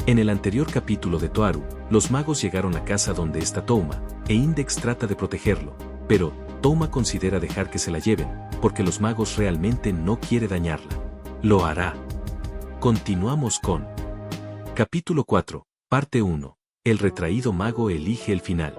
En el anterior capítulo de Toaru, los magos llegaron a casa donde está Touma, e Index trata de protegerlo, pero Touma considera dejar que se la lleven, porque los magos realmente no quiere dañarla. Lo hará. Continuamos con Capítulo 4, Parte 1. El retraído mago elige el final.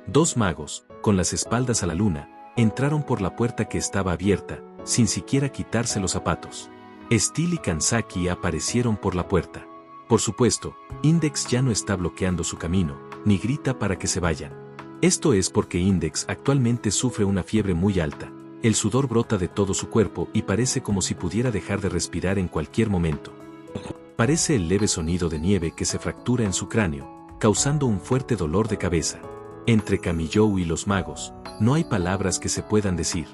Dos magos, con las espaldas a la luna, entraron por la puerta que estaba abierta, sin siquiera quitarse los zapatos. Steel y Kanzaki aparecieron por la puerta. Por supuesto, Index ya no está bloqueando su camino, ni grita para que se vayan. Esto es porque Index actualmente sufre una fiebre muy alta, el sudor brota de todo su cuerpo y parece como si pudiera dejar de respirar en cualquier momento. Parece el leve sonido de nieve que se fractura en su cráneo, causando un fuerte dolor de cabeza. Entre Kamijou y los magos, no hay palabras que se puedan decir.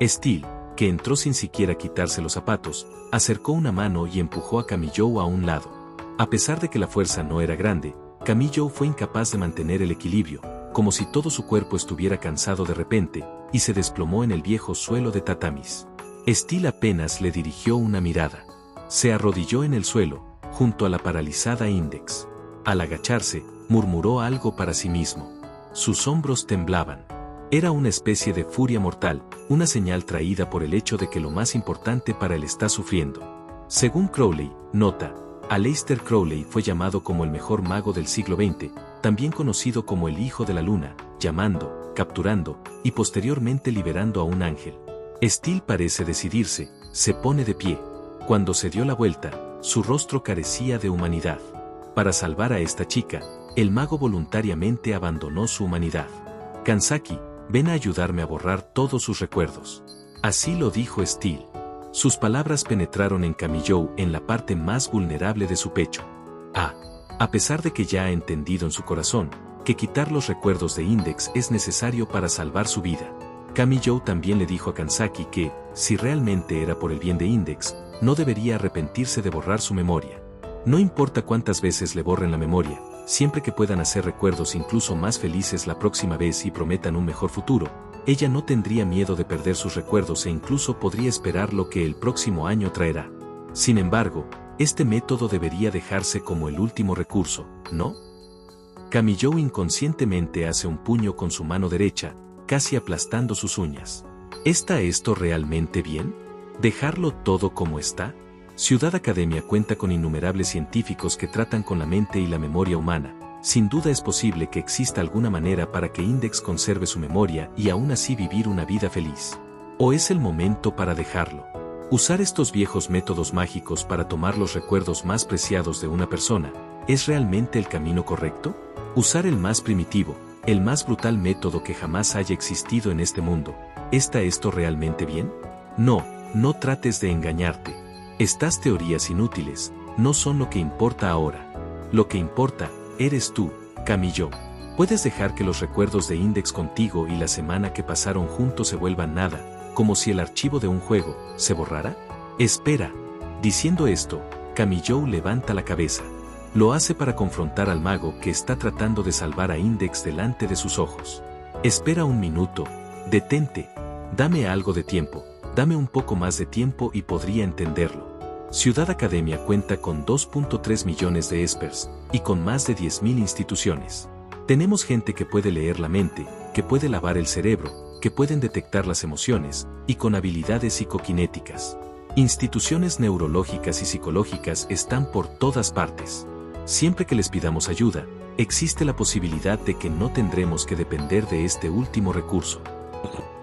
Steel, que entró sin siquiera quitarse los zapatos, acercó una mano y empujó a Kamijou a un lado. A pesar de que la fuerza no era grande, Kamijou fue incapaz de mantener el equilibrio, como si todo su cuerpo estuviera cansado de repente, y se desplomó en el viejo suelo de tatamis. Steel apenas le dirigió una mirada. Se arrodilló en el suelo, junto a la paralizada Index. Al agacharse, murmuró algo para sí mismo. Sus hombros temblaban. Era una especie de furia mortal, una señal traída por el hecho de que lo más importante para él está sufriendo. Según Crowley, nota, Aleister Crowley fue llamado como el mejor mago del siglo XX, también conocido como el Hijo de la Luna, llamando, capturando, y posteriormente liberando a un ángel. Steel parece decidirse, se pone de pie. Cuando se dio la vuelta, su rostro carecía de humanidad. Para salvar a esta chica, el mago voluntariamente abandonó su humanidad. Kanzaki, ven a ayudarme a borrar todos sus recuerdos. Así lo dijo Steel. Sus palabras penetraron en Kamijou en la parte más vulnerable de su pecho. A pesar de que ya ha entendido en su corazón, que quitar los recuerdos de Index es necesario para salvar su vida. Kamijou también le dijo a Kanzaki que, si realmente era por el bien de Index, no debería arrepentirse de borrar su memoria. No importa cuántas veces le borren la memoria, siempre que puedan hacer recuerdos incluso más felices la próxima vez y prometan un mejor futuro, ella no tendría miedo de perder sus recuerdos e incluso podría esperar lo que el próximo año traerá. Sin embargo, este método debería dejarse como el último recurso, ¿no? Kamijou inconscientemente hace un puño con su mano derecha, casi aplastando sus uñas. ¿Está esto realmente bien? ¿Dejarlo todo como está? Ciudad Academia cuenta con innumerables científicos que tratan con la mente y la memoria humana. Sin duda es posible que exista alguna manera para que Index conserve su memoria y aún así vivir una vida feliz. ¿O es el momento para dejarlo? Usar estos viejos métodos mágicos para tomar los recuerdos más preciados de una persona, ¿es realmente el camino correcto? Usar el más primitivo, el más brutal método que jamás haya existido en este mundo, ¿está esto realmente bien? No, no trates de engañarte. Estas teorías inútiles no son lo que importa ahora. Lo que importa, eres tú, Kamijou. ¿Puedes dejar que los recuerdos de Index contigo y la semana que pasaron juntos se vuelvan nada, como si el archivo de un juego se borrara? Espera. Diciendo esto, Kamijou levanta la cabeza. Lo hace para confrontar al mago que está tratando de salvar a Index delante de sus ojos. Espera un minuto. Detente. Dame algo de tiempo. Dame un poco más de tiempo y podría entenderlo. Ciudad Academia cuenta con 2.3 millones de espers, y con más de 10.000 instituciones. Tenemos gente que puede leer la mente, que puede lavar el cerebro, que pueden detectar las emociones, y con habilidades psicoquinéticas. Instituciones neurológicas y psicológicas están por todas partes. Siempre que les pidamos ayuda, existe la posibilidad de que no tendremos que depender de este último recurso.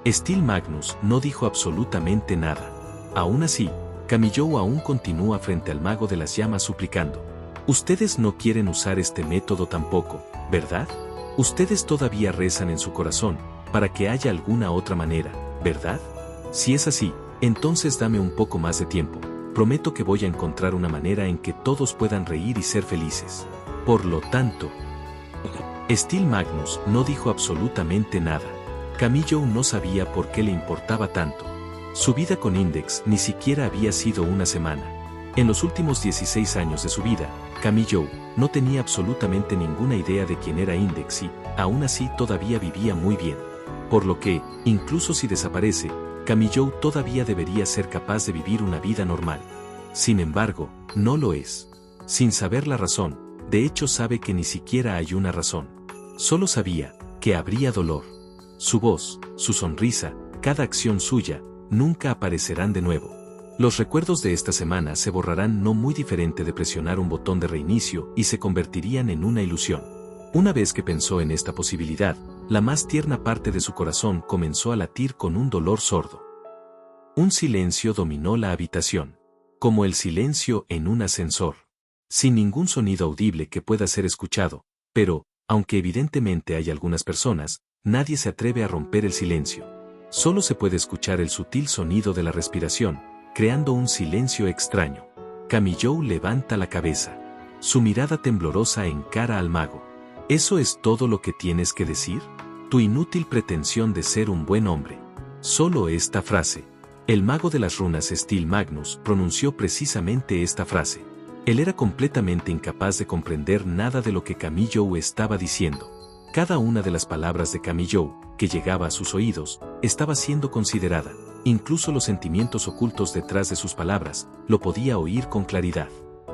Steel Magnus no dijo absolutamente nada. Aún así, Kamijou aún continúa frente al mago de las llamas suplicando. Ustedes no quieren usar este método tampoco, ¿verdad? Ustedes todavía rezan en su corazón, para que haya alguna otra manera, ¿verdad? Si es así, entonces dame un poco más de tiempo. Prometo que voy a encontrar una manera en que todos puedan reír y ser felices. Por lo tanto, Steel Magnus no dijo absolutamente nada. Kamijou no sabía por qué le importaba tanto. Su vida con Index ni siquiera había sido una semana. En los últimos 16 años de su vida, Kamijou no tenía absolutamente ninguna idea de quién era Index y, aún así, todavía vivía muy bien. Por lo que, incluso si desaparece, Kamijou todavía debería ser capaz de vivir una vida normal. Sin embargo, no lo es. sin saber la razón, de hecho sabe que ni siquiera hay una razón. Solo sabía que habría dolor. Su voz, su sonrisa, cada acción suya, nunca aparecerán de nuevo. Los recuerdos de esta semana se borrarán no muy diferente de presionar un botón de reinicio y se convertirían en una ilusión. Una vez que pensó en esta posibilidad, la más tierna parte de su corazón comenzó a latir con un dolor sordo. Un silencio dominó la habitación, como el silencio en un ascensor, sin ningún sonido audible que pueda ser escuchado, pero, aunque evidentemente hay algunas personas, nadie se atreve a romper el silencio. Solo se puede escuchar el sutil sonido de la respiración, creando un silencio extraño. Camillou levanta la cabeza. Su mirada temblorosa encara al mago. ¿Eso es todo lo que tienes que decir? Tu inútil pretensión de ser un buen hombre. Solo esta frase. El mago de las runas Stil Magnus pronunció precisamente esta frase. Él era completamente incapaz de comprender nada de lo que Camillou estaba diciendo. Cada una de las palabras de Camillou, que llegaba a sus oídos, estaba siendo considerada. Incluso los sentimientos ocultos detrás de sus palabras, lo podía oír con claridad.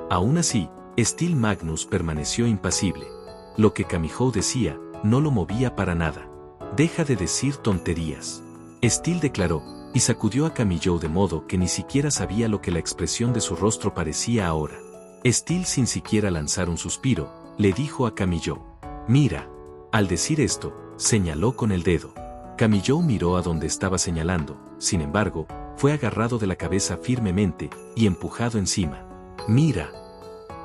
Aún así, Stil Magnus permaneció impasible. Lo que Camillou decía, no lo movía para nada. Deja de decir tonterías. Stil declaró, y sacudió a Camillou de modo que ni siquiera sabía lo que la expresión de su rostro parecía ahora. Stil, sin siquiera lanzar un suspiro, le dijo a Camillou: «Mira». Al decir esto, señaló con el dedo. Camillou miró a donde estaba señalando, sin embargo, fue agarrado de la cabeza firmemente y empujado encima. «Mira».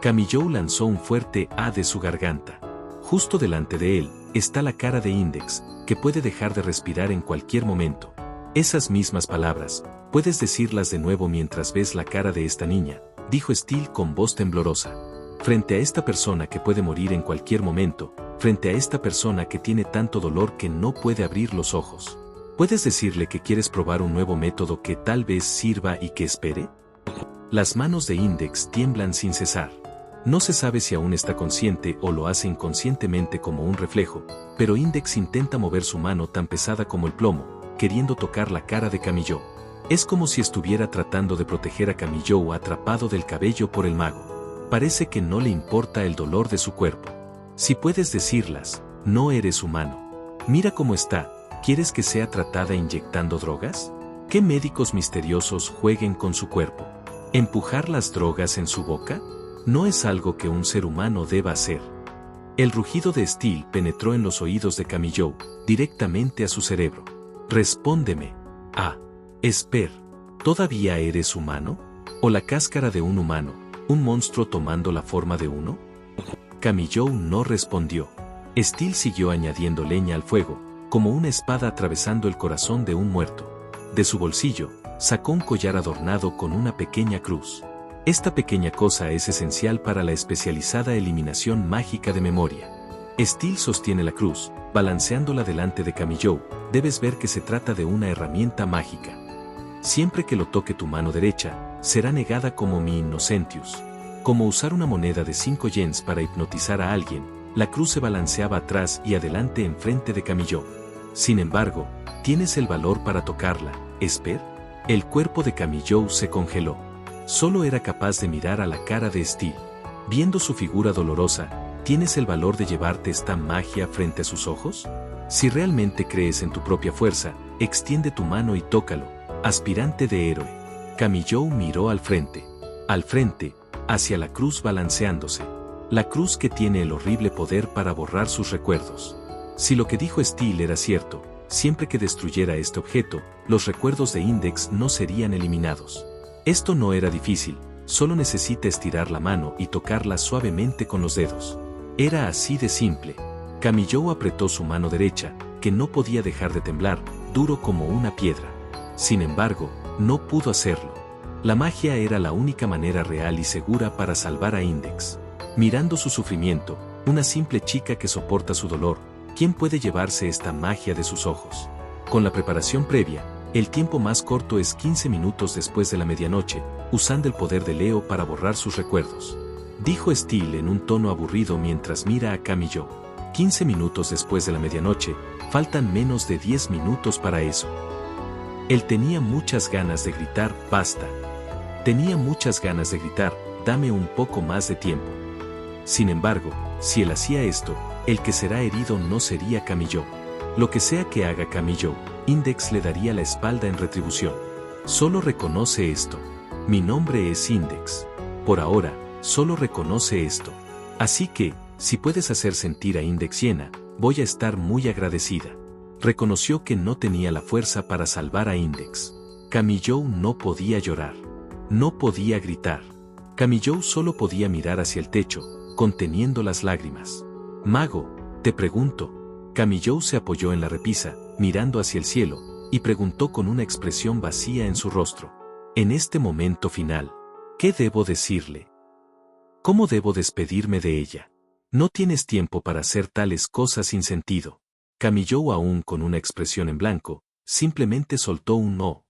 Camillou lanzó un fuerte «ah» de su garganta. Justo delante de él, está la cara de Index, que puede dejar de respirar en cualquier momento. Esas mismas palabras, puedes decirlas de nuevo mientras ves la cara de esta niña, dijo Stil con voz temblorosa. Frente a esta persona que puede morir en cualquier momento, frente a esta persona que tiene tanto dolor que no puede abrir los ojos. ¿Puedes decirle que quieres probar un nuevo método que tal vez sirva y que espere? Las manos de Index tiemblan sin cesar. No se sabe si aún está consciente o lo hace inconscientemente como un reflejo, pero Index intenta mover su mano tan pesada como el plomo, queriendo tocar la cara de Camillou. Es como si estuviera tratando de proteger a Camillou atrapado del cabello por el mago. Parece que no le importa el dolor de su cuerpo. Si puedes decirlas, no eres humano. Mira cómo está, ¿quieres que sea tratada inyectando drogas? ¿Qué médicos misteriosos jueguen con su cuerpo? ¿Empujar las drogas en su boca? No es algo que un ser humano deba hacer. El rugido de Stil penetró en los oídos de Camillou, directamente a su cerebro. Respóndeme. Ah, Esper, ¿todavía eres humano? ¿O la cáscara de un humano, un monstruo tomando la forma de uno? Camillou no respondió. Stil siguió añadiendo leña al fuego, como una espada atravesando el corazón de un muerto. De su bolsillo, sacó un collar adornado con una pequeña cruz. Esta pequeña cosa es esencial para la especializada eliminación mágica de memoria. Stil sostiene la cruz, balanceándola delante de Camillou. Debes ver que se trata de una herramienta mágica. Siempre que lo toque tu mano derecha, será negada como mi Innocentius. Como usar una moneda de 5 yens para hipnotizar a alguien, la cruz se balanceaba atrás y adelante enfrente de Camillou. Sin embargo, ¿tienes el valor para tocarla, Esper? El cuerpo de Camillou se congeló. Solo era capaz de mirar a la cara de Stil. Viendo su figura dolorosa, ¿tienes el valor de llevarte esta magia frente a sus ojos? Si realmente crees en tu propia fuerza, extiende tu mano y tócalo, aspirante de héroe. Camillou miró al frente, hacia la cruz balanceándose. La cruz que tiene el horrible poder para borrar sus recuerdos. Si lo que dijo Stil era cierto, siempre que destruyera este objeto, los recuerdos de Index no serían eliminados. Esto no era difícil, solo necesita estirar la mano y tocarla suavemente con los dedos. Era así de simple. Camillou apretó su mano derecha, que no podía dejar de temblar, duro como una piedra. Sin embargo, no pudo hacerlo. La magia era la única manera real y segura para salvar a Index. Mirando su sufrimiento, una simple chica que soporta su dolor, ¿quién puede llevarse esta magia de sus ojos? Con la preparación previa, el tiempo más corto es 15 minutos después de la medianoche, usando el poder de Leo para borrar sus recuerdos. Dijo Stil en un tono aburrido mientras mira a Camillou. 15 minutos después de la medianoche, faltan menos de 10 minutos para eso. Él tenía muchas ganas de gritar, basta. Tenía muchas ganas de gritar, dame un poco más de tiempo. Sin embargo, si él hacía esto, el que será herido no sería Kamijo. Lo que sea que haga Kamijo, Index le daría la espalda en retribución. Solo reconoce esto. Mi nombre es Index. Por ahora, solo reconoce esto. Así que, si puedes hacer sentir a Index llena, voy a estar muy agradecida. Reconoció que no tenía la fuerza para salvar a Index. Kamijo no podía llorar. No podía gritar. Kamijo solo podía mirar hacia el techo, conteniendo las lágrimas. Mago, te pregunto. Kamijo se apoyó en la repisa, mirando hacia el cielo, y preguntó con una expresión vacía en su rostro. En este momento final, ¿qué debo decirle? ¿Cómo debo despedirme de ella? No tienes tiempo para hacer tales cosas sin sentido. Kamijo, aún con una expresión en blanco, simplemente soltó un no.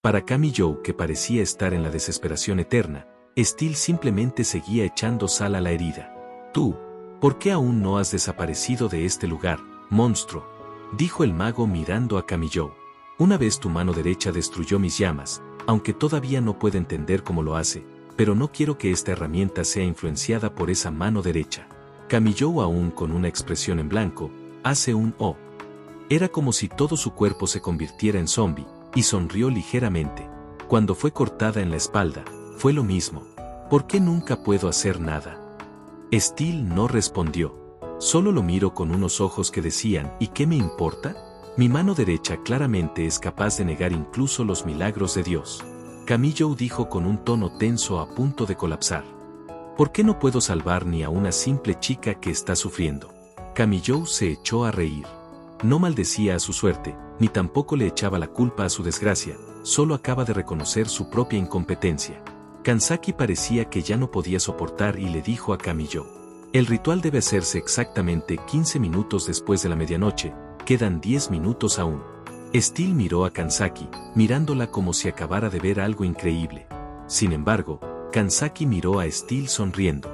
Para Kamijo, que parecía estar en la desesperación eterna, Steel simplemente seguía echando sal a la herida. Tú, ¿por qué aún no has desaparecido de este lugar, monstruo? Dijo el mago mirando a Kamijo. Una vez tu mano derecha destruyó mis llamas, aunque todavía no puedo entender cómo lo hace, pero no quiero que esta herramienta sea influenciada por esa mano derecha. Kamijo, aún con una expresión en blanco, hace un oh. Era como si todo su cuerpo se convirtiera en zombie, y sonrió ligeramente. Cuando fue cortada en la espalda, fue lo mismo. ¿Por qué nunca puedo hacer nada? Steel no respondió. Solo lo miró con unos ojos que decían, ¿y qué me importa? Mi mano derecha claramente es capaz de negar incluso los milagros de Dios. Kamijo dijo con un tono tenso a punto de colapsar. ¿Por qué no puedo salvar ni a una simple chica que está sufriendo? Kamijo se echó a reír. No maldecía a su suerte, ni tampoco le echaba la culpa a su desgracia, solo acaba de reconocer su propia incompetencia. Kansaki parecía que ya no podía soportar y le dijo a Kamijo. El ritual debe hacerse exactamente 15 minutos después de la medianoche, quedan 10 minutos aún. Steel miró a Kansaki, mirándola como si acabara de ver algo increíble. Sin embargo, Kansaki miró a Steel sonriendo.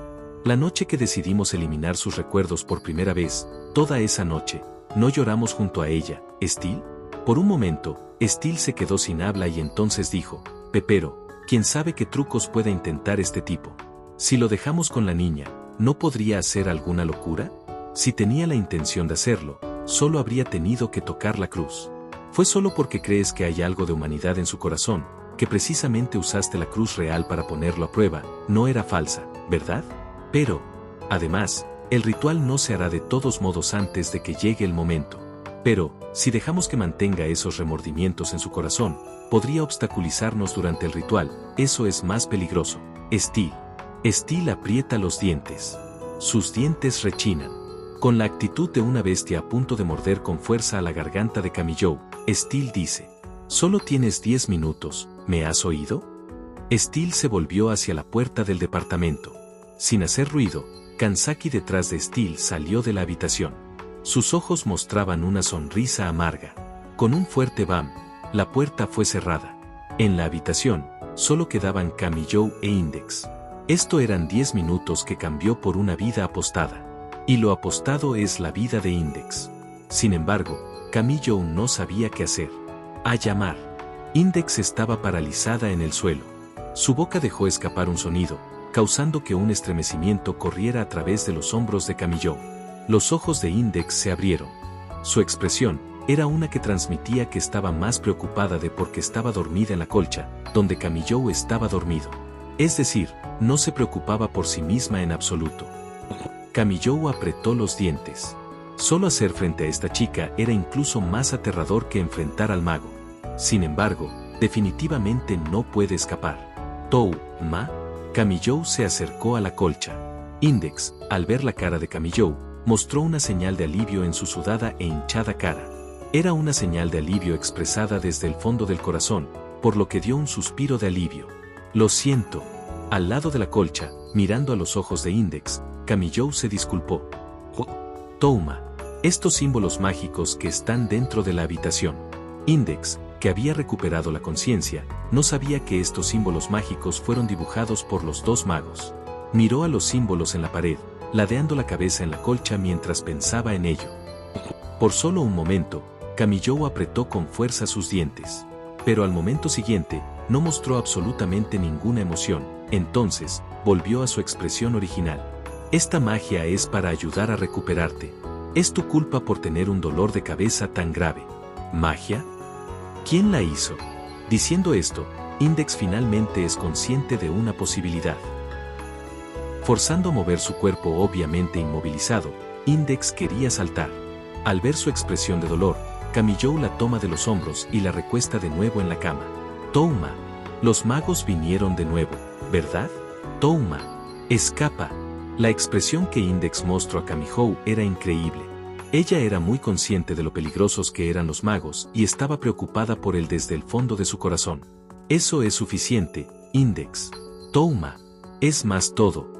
La noche que decidimos eliminar sus recuerdos por primera vez, toda esa noche, ¿no lloramos junto a ella, Steel? Por un momento, Steel se quedó sin habla y entonces dijo, Pepero, ¿quién sabe qué trucos pueda intentar este tipo? Si lo dejamos con la niña, ¿no podría hacer alguna locura? Si tenía la intención de hacerlo, solo habría tenido que tocar la cruz. Fue solo porque crees que hay algo de humanidad en su corazón, que precisamente usaste la cruz real para ponerlo a prueba, no era falsa, ¿verdad? Pero, además, el ritual no se hará de todos modos antes de que llegue el momento. Pero, si dejamos que mantenga esos remordimientos en su corazón, podría obstaculizarnos durante el ritual, eso es más peligroso. Steel aprieta los dientes. Sus dientes rechinan. Con la actitud de una bestia a punto de morder con fuerza a la garganta de Kamijo, Steel dice, «Solo tienes 10 minutos, ¿me has oído?» Steel se volvió hacia la puerta del departamento. Sin hacer ruido, Kansaki detrás de Steel salió de la habitación. Sus ojos mostraban una sonrisa amarga. Con un fuerte bam, la puerta fue cerrada. En la habitación, solo quedaban Kamijo e Index. Esto eran 10 minutos que cambió por una vida apostada. Y lo apostado es la vida de Index. Sin embargo, Kamijo no sabía qué hacer. A llamar. Index estaba paralizada en el suelo. Su boca dejó escapar un sonido, causando que un estremecimiento corriera a través de los hombros de Kamijo. Los ojos de Index se abrieron. Su expresión era una que transmitía que estaba más preocupada de porque estaba dormida en la colcha, donde Kamijo estaba dormido. Es decir, no se preocupaba por sí misma en absoluto. Kamijo apretó los dientes. Solo hacer frente a esta chica era incluso más aterrador que enfrentar al mago. Sin embargo, definitivamente no puede escapar. Tou, ma. Kamijo se acercó a la colcha. Index, al ver la cara de Kamijo, mostró una señal de alivio en su sudada e hinchada cara. Era una señal de alivio expresada desde el fondo del corazón, por lo que dio un suspiro de alivio. Lo siento. Al lado de la colcha, mirando a los ojos de Index, Kamijo se disculpó. Touma. Estos símbolos mágicos que están dentro de la habitación. Index, que había recuperado la conciencia, no sabía que estos símbolos mágicos fueron dibujados por los dos magos. Miró a los símbolos en la pared, ladeando la cabeza en la colcha mientras pensaba en ello. Por solo un momento, Kamijo apretó con fuerza sus dientes. Pero al momento siguiente, no mostró absolutamente ninguna emoción. Entonces, volvió a su expresión original. Esta magia es para ayudar a recuperarte. Es tu culpa por tener un dolor de cabeza tan grave. ¿Magia? ¿Quién la hizo? Diciendo esto, Index finalmente es consciente de una posibilidad. Forzando a mover su cuerpo obviamente inmovilizado, Index quería saltar. Al ver su expresión de dolor, Camillou la toma de los hombros y la recuesta de nuevo en la cama. Touma. Los magos vinieron de nuevo, ¿verdad? Touma. Escapa. La expresión que Index mostró a Camillou era increíble. Ella era muy consciente de lo peligrosos que eran los magos y estaba preocupada por él desde el fondo de su corazón. Eso es suficiente, Index. Touma. Es más todo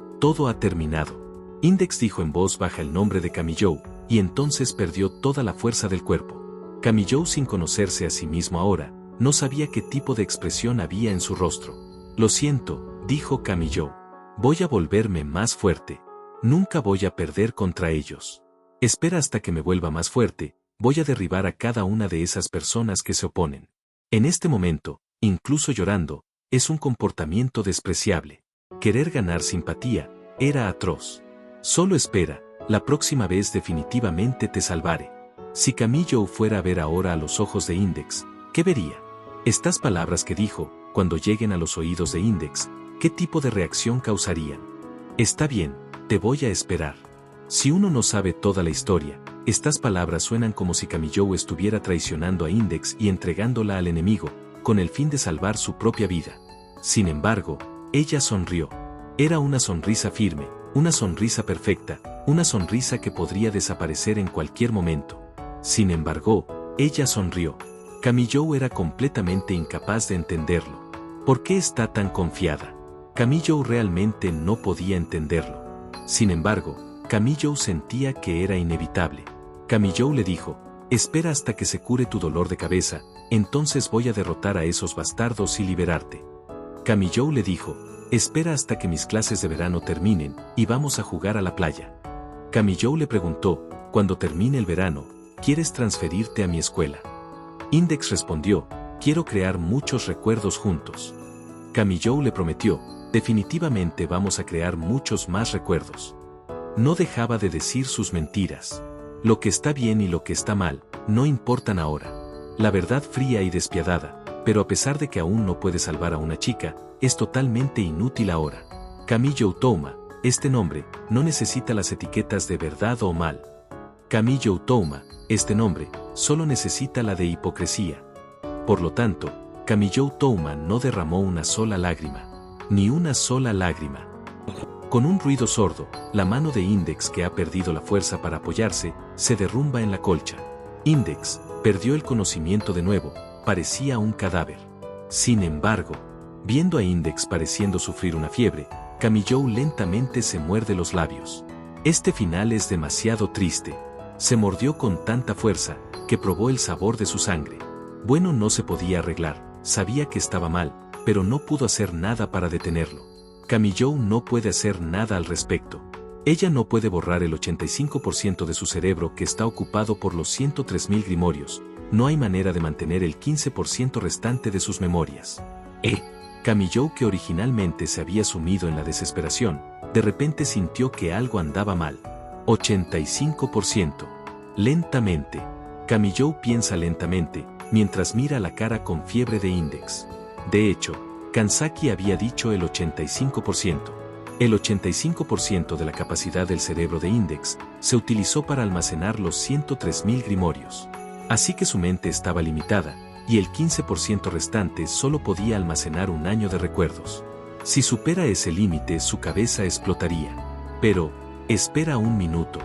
ha terminado. Index dijo en voz baja el nombre de Camillou, y entonces perdió toda la fuerza del cuerpo. Camillou, sin conocerse a sí mismo ahora, no sabía qué tipo de expresión había en su rostro. Lo siento, dijo Camillou. Voy a volverme más fuerte. Nunca voy a perder contra ellos. Espera hasta que me vuelva más fuerte, voy a derribar a cada una de esas personas que se oponen. En este momento, incluso llorando, es un comportamiento despreciable. Querer ganar simpatía era atroz. Solo espera, la próxima vez definitivamente te salvaré. Si Camillou fuera a ver ahora a los ojos de Index, ¿qué vería? Estas palabras que dijo, cuando lleguen a los oídos de Index, ¿qué tipo de reacción causarían? Está bien, te voy a esperar. Si uno no sabe toda la historia, estas palabras suenan como si Camillou estuviera traicionando a Index y entregándola al enemigo, con el fin de salvar su propia vida. Sin embargo, ella sonrió. Era una sonrisa firme, una sonrisa perfecta, una sonrisa que podría desaparecer en cualquier momento. Sin embargo, ella sonrió. Camillou era completamente incapaz de entenderlo. ¿Por qué está tan confiada? Camillou realmente no podía entenderlo. Sin embargo, Camillou sentía que era inevitable. Camillou le dijo, espera hasta que se cure tu dolor de cabeza, entonces voy a derrotar a esos bastardos y liberarte. Camillou le dijo, espera hasta que mis clases de verano terminen, y vamos a jugar a la playa. Camillou le preguntó, cuando termine el verano, ¿quieres transferirte a mi escuela? Index respondió, quiero crear muchos recuerdos juntos. Camillou le prometió, definitivamente vamos a crear muchos más recuerdos. No dejaba de decir sus mentiras. Lo que está bien y lo que está mal, no importan ahora. La verdad fría y despiadada, pero a pesar de que aún no puede salvar a una chica, es totalmente inútil ahora. Camillou Touma, este nombre, no necesita las etiquetas de verdad o mal. Camillou Touma, este nombre, solo necesita la de hipocresía. Por lo tanto, Camillou Touma no derramó una sola lágrima. Ni una sola lágrima. Con un ruido sordo, la mano de Index, que ha perdido la fuerza para apoyarse, se derrumba en la colcha. Index perdió el conocimiento de nuevo, parecía un cadáver. Sin embargo, viendo a Index pareciendo sufrir una fiebre, Camillou lentamente se muerde los labios. Este final es demasiado triste. Se mordió con tanta fuerza, que probó el sabor de su sangre. Bueno, no se podía arreglar, sabía que estaba mal, pero no pudo hacer nada para detenerlo. Camillou no puede hacer nada al respecto. Ella no puede borrar el 85% de su cerebro que está ocupado por los 103.000 grimorios. No hay manera de mantener el 15% restante de sus memorias. Camillou, que originalmente se había sumido en la desesperación, de repente sintió que algo andaba mal. 85%. Lentamente. Camillou piensa lentamente, mientras mira la cara con fiebre de Index. De hecho, Kanzaki había dicho el 85%. El 85% de la capacidad del cerebro de Index se utilizó para almacenar los 103.000 grimorios. Así que su mente estaba limitada, y el 15% restante solo podía almacenar un año de recuerdos. Si supera ese límite, su cabeza explotaría. Pero, espera un minuto.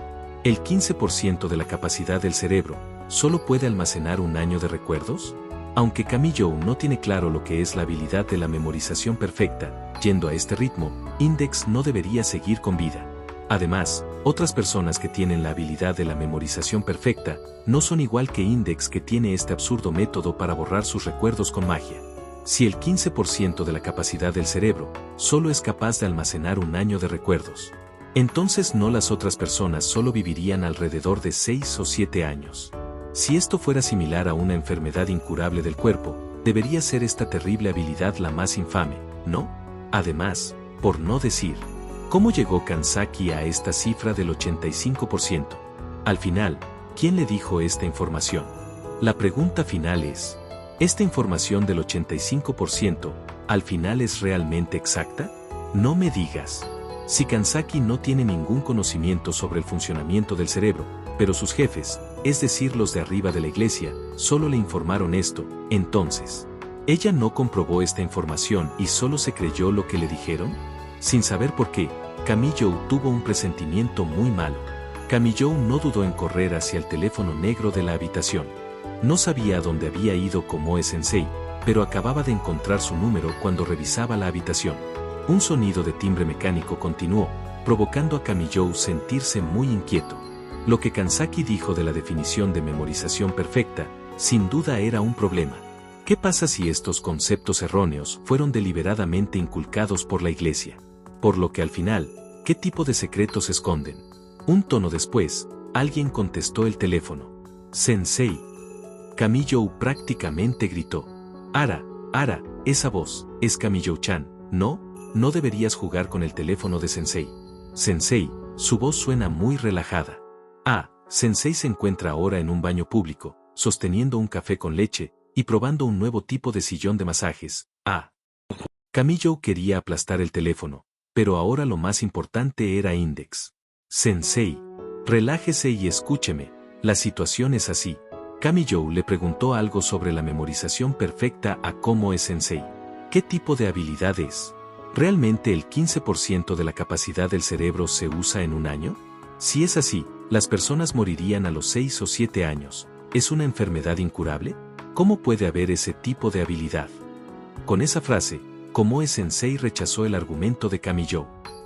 ¿El 15% de la capacidad del cerebro solo puede almacenar un año de recuerdos? Aunque Camillou no tiene claro lo que es la habilidad de la memorización perfecta, yendo a este ritmo, Index no debería seguir con vida. Además, otras personas que tienen la habilidad de la memorización perfecta, no son igual que Index, que tiene este absurdo método para borrar sus recuerdos con magia. Si el 15% de la capacidad del cerebro solo es capaz de almacenar un año de recuerdos, entonces no, las otras personas solo vivirían alrededor de 6 o 7 años. Si esto fuera similar a una enfermedad incurable del cuerpo, debería ser esta terrible habilidad la más infame, ¿no? Además, por no decir. ¿Cómo llegó Kanzaki a esta cifra del 85%? Al final, ¿quién le dijo esta información? La pregunta final es, ¿esta información del 85% al final es realmente exacta? No me digas. Si Kanzaki no tiene ningún conocimiento sobre el funcionamiento del cerebro, pero sus jefes, es decir los de arriba de la iglesia, solo le informaron esto, entonces, ¿ella no comprobó esta información y solo se creyó lo que le dijeron? Sin saber por qué, Kamiyou tuvo un presentimiento muy malo. Kamiyou no dudó en correr hacia el teléfono negro de la habitación. No sabía a dónde había ido Komoe-sensei, pero acababa de encontrar su número cuando revisaba la habitación. Un sonido de timbre mecánico continuó, provocando a Kamiyou sentirse muy inquieto. Lo que Kanzaki dijo de la definición de memorización perfecta, sin duda era un problema. ¿Qué pasa si estos conceptos erróneos fueron deliberadamente inculcados por la iglesia? Por lo que al final, ¿qué tipo de secretos esconden? Un tono después, alguien contestó el teléfono. Sensei. Kamiyou prácticamente gritó. Ara, esa voz, es Kamiyou-chan, ¿no? No deberías jugar con el teléfono de Sensei. Sensei, su voz suena muy relajada. Sensei se encuentra ahora en un baño público, sosteniendo un café con leche, y probando un nuevo tipo de sillón de masajes. Kamiyou quería aplastar el teléfono, pero ahora lo más importante era Index. Sensei, relájese y escúcheme, la situación es así. Kamiyou le preguntó algo sobre la memorización perfecta a Komoe-sensei. ¿Qué tipo de habilidad es? ¿Realmente el 15% de la capacidad del cerebro se usa en un año? Si es así, las personas morirían a los 6 o 7 años. ¿Es una enfermedad incurable? ¿Cómo puede haber ese tipo de habilidad? Con esa frase, Komoe-sensei rechazó el argumento de Kamiyou.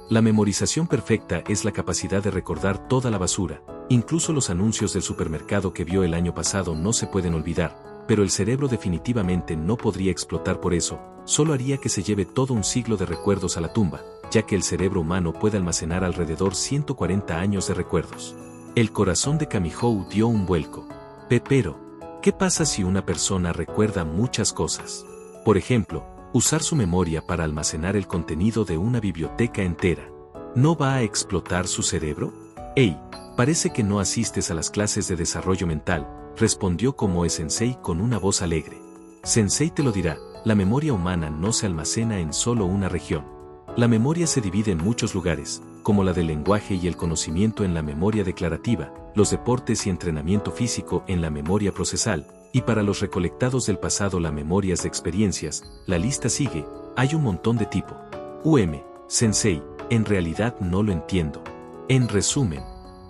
La memorización perfecta es la capacidad de recordar toda la basura, incluso los anuncios del supermercado que vio el año pasado no se pueden olvidar, pero el cerebro definitivamente no podría explotar por eso, solo haría que se lleve todo un siglo de recuerdos a la tumba, ya que el cerebro humano puede almacenar alrededor 140 años de recuerdos. El corazón de Kamiyou dio un vuelco. Pero, ¿qué pasa si una persona recuerda muchas cosas? Por ejemplo, usar su memoria para almacenar el contenido de una biblioteca entera. ¿No va a explotar su cerebro? Parece que no asistes a las clases de desarrollo mental, respondió Komoe-sensei con una voz alegre. Sensei te lo dirá, la memoria humana no se almacena en solo una región. La memoria se divide en muchos lugares, como la del lenguaje y el conocimiento en la memoria declarativa, los deportes y entrenamiento físico en la memoria procesal, y para los recolectados del pasado la memorias de experiencias. La lista sigue, hay un montón de tipo. Sensei, en realidad no lo entiendo. En resumen,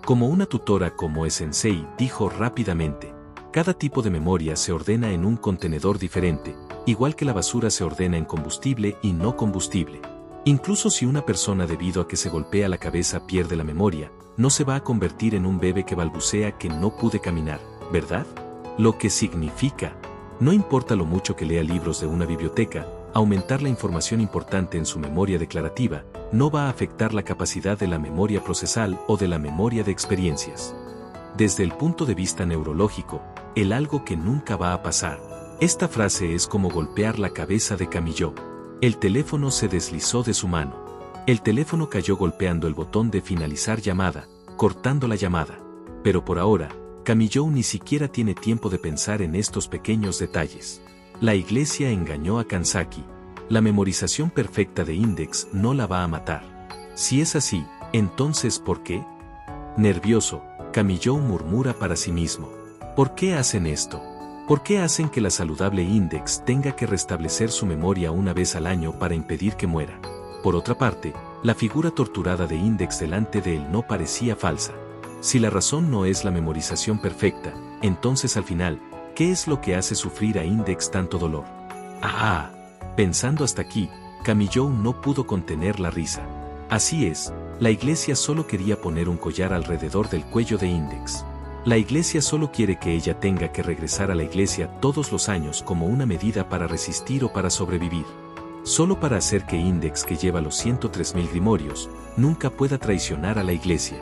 como una tutora Komoe-sensei dijo rápidamente, cada tipo de memoria se ordena en un contenedor diferente, igual que la basura se ordena en combustible y no combustible. Incluso si una persona debido a que se golpea la cabeza pierde la memoria, no se va a convertir en un bebé que balbucea que no pude caminar, ¿verdad? Lo que significa, no importa lo mucho que lea libros de una biblioteca, aumentar la información importante en su memoria declarativa no va a afectar la capacidad de la memoria procesal o de la memoria de experiencias. Desde el punto de vista neurológico, el algo que nunca va a pasar. Esta frase es como golpear la cabeza de Kamiyou. El teléfono se deslizó de su mano. El teléfono cayó golpeando el botón de finalizar llamada, cortando la llamada. Pero por ahora, Kamiyou ni siquiera tiene tiempo de pensar en estos pequeños detalles. La iglesia engañó a Kanzaki. La memorización perfecta de Index no la va a matar. Si es así, entonces ¿por qué? Nervioso, Kamiyou murmura para sí mismo. ¿Por qué hacen esto? ¿Por qué hacen que la saludable Index tenga que restablecer su memoria una vez al año para impedir que muera? Por otra parte, la figura torturada de Index delante de él no parecía falsa. Si la razón no es la memorización perfecta, entonces al final, ¿qué es lo que hace sufrir a Index tanto dolor? Pensando hasta aquí, Kamiyou no pudo contener la risa. Así es, la iglesia solo quería poner un collar alrededor del cuello de Index. La iglesia solo quiere que ella tenga que regresar a la iglesia todos los años como una medida para resistir o para sobrevivir. Solo para hacer que Index, que lleva los 103.000 grimorios, nunca pueda traicionar a la iglesia.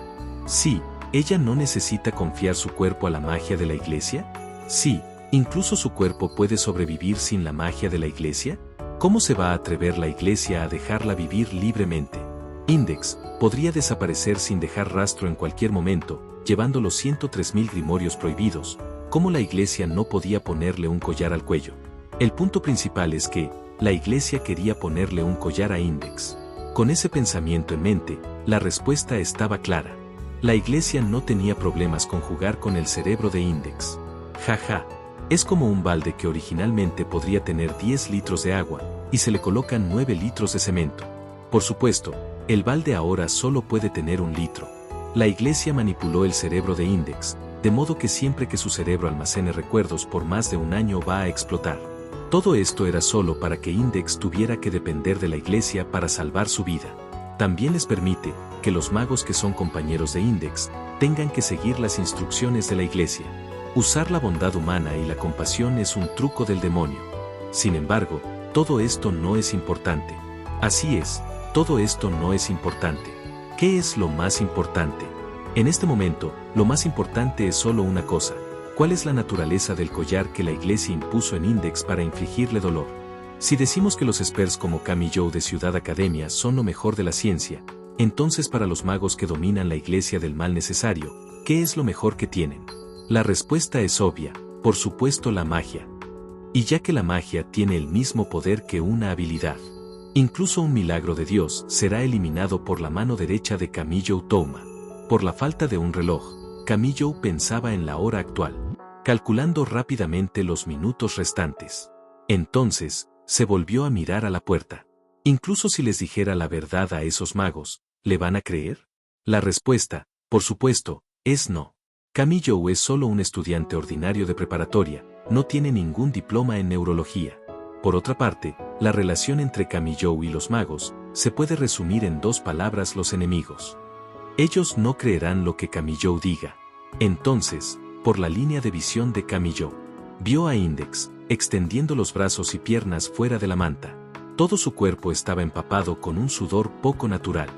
Sí, ¿ella no necesita confiar su cuerpo a la magia de la iglesia? Sí, ¿incluso su cuerpo puede sobrevivir sin la magia de la iglesia? ¿Cómo se va a atrever la iglesia a dejarla vivir libremente? Index podría desaparecer sin dejar rastro en cualquier momento, llevando los 103.000 grimorios prohibidos. ¿Cómo la iglesia no podía ponerle un collar al cuello? El punto principal es que la iglesia quería ponerle un collar a Index. Con ese pensamiento en mente, la respuesta estaba clara. La iglesia no tenía problemas con jugar con el cerebro de Index. Jaja. Es como un balde que originalmente podría tener 10 litros de agua, y se le colocan 9 litros de cemento. Por supuesto, el balde ahora solo puede tener 1 litro. La iglesia manipuló el cerebro de Index, de modo que siempre que su cerebro almacene recuerdos por más de 1 año va a explotar. Todo esto era solo para que Index tuviera que depender de la iglesia para salvar su vida. También les permite que los magos que son compañeros de Index tengan que seguir las instrucciones de la iglesia. Usar la bondad humana y la compasión es un truco del demonio. Sin embargo, todo esto no es importante. Así es, todo esto no es importante. ¿Qué es lo más importante? En este momento, lo más importante es solo una cosa. ¿Cuál es la naturaleza del collar que la iglesia impuso en Index para infligirle dolor? Si decimos que los experts como Kami Joe de Ciudad Academia son lo mejor de la ciencia, entonces para los magos que dominan la iglesia del mal necesario, ¿qué es lo mejor que tienen? La respuesta es obvia, por supuesto la magia. Y ya que la magia tiene el mismo poder que una habilidad, incluso un milagro de Dios será eliminado por la mano derecha de Kami Joe Touma. Por la falta de un reloj, Kami Joe pensaba en la hora actual, calculando rápidamente los minutos restantes. Entonces, se volvió a mirar a la puerta. Incluso si les dijera la verdad a esos magos, ¿le van a creer? La respuesta, por supuesto, es no. Kami Joe es solo un estudiante ordinario de preparatoria, no tiene ningún diploma en neurología. Por otra parte, la relación entre Kami Joe y los magos se puede resumir en 2 palabras: los enemigos. Ellos no creerán lo que Kami Joe diga. Entonces, por la línea de visión de Kami Joe, vio a Index, extendiendo los brazos y piernas fuera de la manta. Todo su cuerpo estaba empapado con un sudor poco natural.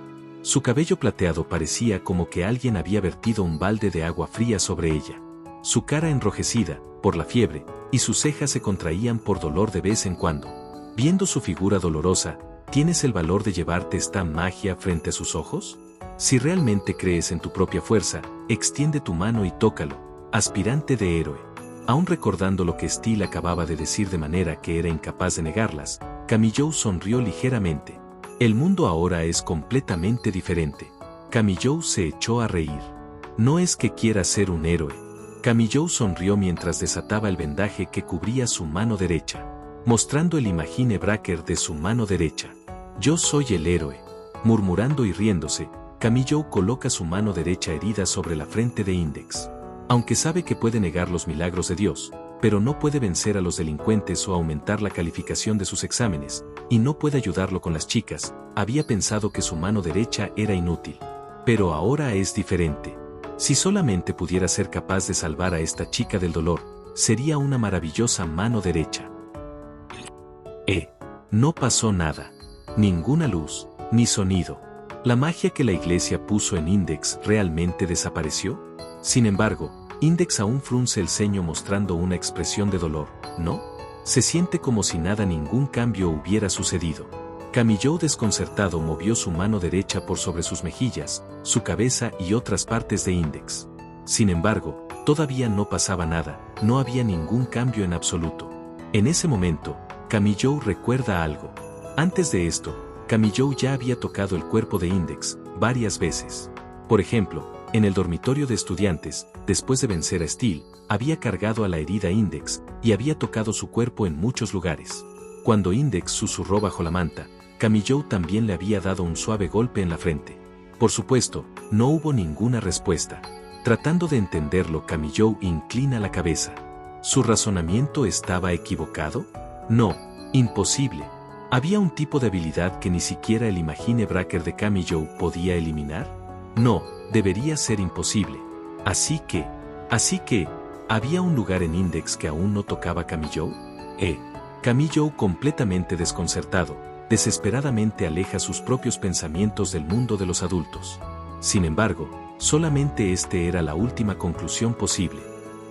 Su cabello plateado parecía como que alguien había vertido un balde de agua fría sobre ella. Su cara enrojecida, por la fiebre, y sus cejas se contraían por dolor de vez en cuando. Viendo su figura dolorosa, ¿tienes el valor de llevarte esta magia frente a sus ojos? Si realmente crees en tu propia fuerza, extiende tu mano y tócalo, aspirante de héroe. Aún recordando lo que Steel acababa de decir de manera que era incapaz de negarlas, Kami Joe sonrió ligeramente. El mundo ahora es completamente diferente. Kami Joe se echó a reír. No es que quiera ser un héroe. Kami Joe sonrió mientras desataba el vendaje que cubría su mano derecha, mostrando el Imagine Breaker de su mano derecha. Yo soy el héroe. Murmurando y riéndose, Kami Joe coloca su mano derecha herida sobre la frente de Index. Aunque sabe que puede negar los milagros de Dios, pero no puede vencer a los delincuentes o aumentar la calificación de sus exámenes, y no puede ayudarlo con las chicas, había pensado que su mano derecha era inútil. Pero ahora es diferente. Si solamente pudiera ser capaz de salvar a esta chica del dolor, sería una maravillosa mano derecha. No pasó nada. Ninguna luz, ni sonido. ¿La magia que la iglesia puso en Index realmente desapareció? Sin embargo, Index aún frunce el ceño mostrando una expresión de dolor, ¿no? Se siente como si nada, ningún cambio hubiera sucedido. Kami Joe desconcertado movió su mano derecha por sobre sus mejillas, su cabeza y otras partes de Index. Sin embargo, todavía no pasaba nada, no había ningún cambio en absoluto. En ese momento, Kami Joe recuerda algo. Antes de esto, Kami Joe ya había tocado el cuerpo de Index varias veces. Por ejemplo, en el dormitorio de estudiantes, después de vencer a Steel, había cargado a la herida Index y había tocado su cuerpo en muchos lugares. Cuando Index susurró bajo la manta, Kami Joe también le había dado un suave golpe en la frente. Por supuesto, no hubo ninguna respuesta. Tratando de entenderlo, Kami Joe inclina la cabeza. ¿Su razonamiento estaba equivocado? No, imposible. ¿Había un tipo de habilidad que ni siquiera el Imagine Breaker de Kami Joe podía eliminar? No, debería ser imposible. Así que, ¿había un lugar en Index que aún no tocaba Kami Joe? Kami Joe, completamente desconcertado, desesperadamente aleja sus propios pensamientos del mundo de los adultos. Sin embargo, solamente este era la última conclusión posible.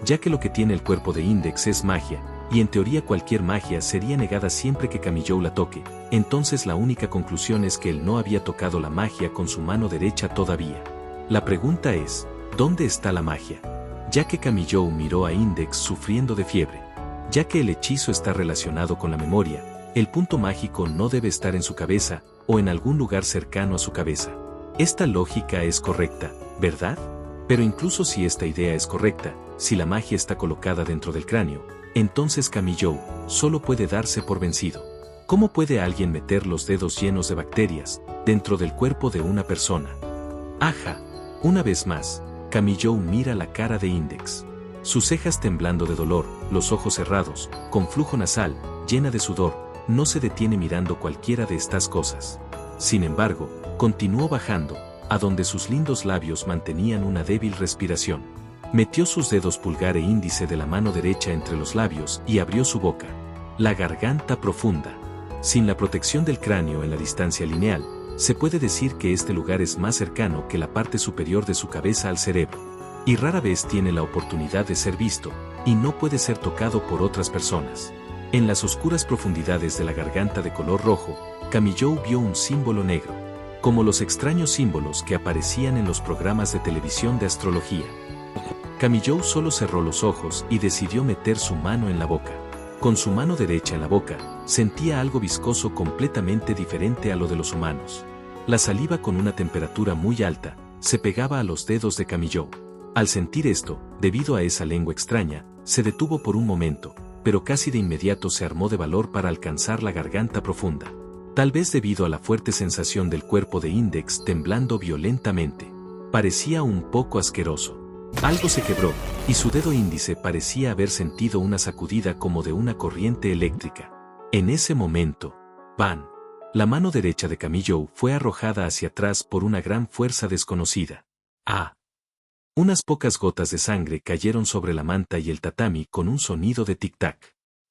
Ya que lo que tiene el cuerpo de Index es magia, y en teoría cualquier magia sería negada siempre que Camillo la toque, entonces la única conclusión es que él no había tocado la magia con su mano derecha todavía. La pregunta es, ¿dónde está la magia? Ya que Camillo miró a Index sufriendo de fiebre. Ya que el hechizo está relacionado con la memoria, el punto mágico no debe estar en su cabeza, o en algún lugar cercano a su cabeza. Esta lógica es correcta, ¿verdad? Pero incluso si esta idea es correcta, si la magia está colocada dentro del cráneo, entonces Camillo solo puede darse por vencido. ¿Cómo puede alguien meter los dedos llenos de bacterias dentro del cuerpo de una persona? Ajá. Una vez más, Camillo mira la cara de Index. Sus cejas temblando de dolor, los ojos cerrados, con flujo nasal, llena de sudor, no se detiene mirando cualquiera de estas cosas. Sin embargo, continuó bajando, a donde sus lindos labios mantenían una débil respiración. Metió sus dedos pulgar e índice de la mano derecha entre los labios y abrió su boca. La garganta profunda. Sin la protección del cráneo en la distancia lineal, se puede decir que este lugar es más cercano que la parte superior de su cabeza al cerebro. Y rara vez tiene la oportunidad de ser visto, y no puede ser tocado por otras personas. En las oscuras profundidades de la garganta de color rojo, Camillo vio un símbolo negro, como los extraños símbolos que aparecían en los programas de televisión de astrología. Camillo solo cerró los ojos y decidió meter su mano en la boca. Con su mano derecha en la boca, sentía algo viscoso completamente diferente a lo de los humanos. La saliva con una temperatura muy alta, se pegaba a los dedos de Camillo. Al sentir esto, debido a esa lengua extraña, se detuvo por un momento, pero casi de inmediato se armó de valor para alcanzar la garganta profunda. Tal vez debido a la fuerte sensación del cuerpo de Index temblando violentamente. Parecía un poco asqueroso. Algo se quebró, y su dedo índice parecía haber sentido una sacudida como de una corriente eléctrica. En ese momento, ¡pam! La mano derecha de Camillo fue arrojada hacia atrás por una gran fuerza desconocida. ¡Ah! Unas pocas gotas de sangre cayeron sobre la manta y el tatami con un sonido de tic-tac.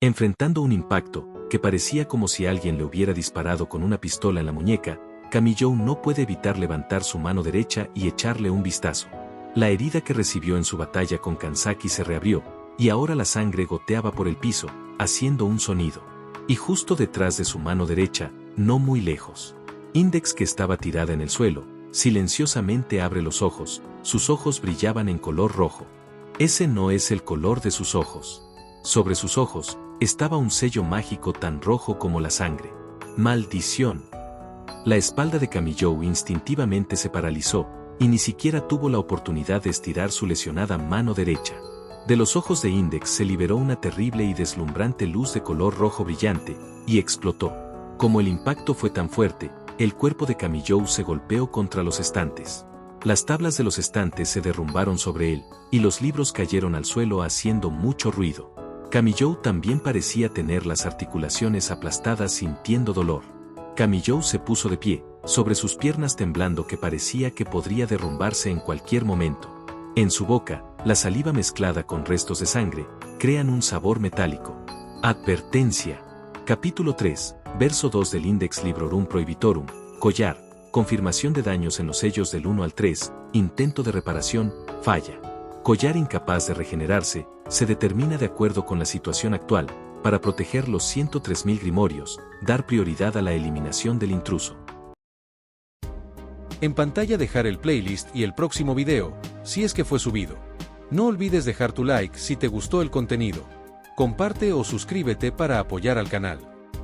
Enfrentando un impacto, que parecía como si alguien le hubiera disparado con una pistola en la muñeca, Camillo no puede evitar levantar su mano derecha y echarle un vistazo. La herida que recibió en su batalla con Kanzaki se reabrió, y ahora la sangre goteaba por el piso, haciendo un sonido. Y justo detrás de su mano derecha, no muy lejos, Index, que estaba tirada en el suelo, silenciosamente abre los ojos. Sus ojos brillaban en color rojo. Ese no es el color de sus ojos. Sobre sus ojos, estaba un sello mágico tan rojo como la sangre. ¡Maldición! La espalda de Camillo instintivamente se paralizó, y ni siquiera tuvo la oportunidad de estirar su lesionada mano derecha. De los ojos de Index se liberó una terrible y deslumbrante luz de color rojo brillante, y explotó. Como el impacto fue tan fuerte, el cuerpo de Camillo se golpeó contra los estantes. Las tablas de los estantes se derrumbaron sobre él, y los libros cayeron al suelo haciendo mucho ruido. Camillo también parecía tener las articulaciones aplastadas sintiendo dolor. Camillo se puso de pie, sobre sus piernas temblando que parecía que podría derrumbarse en cualquier momento. En su boca, la saliva mezclada con restos de sangre, crean un sabor metálico. Advertencia. Capítulo 3, verso 2 del Index Librorum Prohibitorum, collar. Confirmación de daños en los sellos del 1 al 3, intento de reparación, falla. Collar incapaz de regenerarse, se determina de acuerdo con la situación actual, para proteger los 103.000 grimorios, dar prioridad a la eliminación del intruso. En pantalla dejar el playlist y el próximo video, si es que fue subido. No olvides dejar tu like si te gustó el contenido. Comparte o suscríbete para apoyar al canal.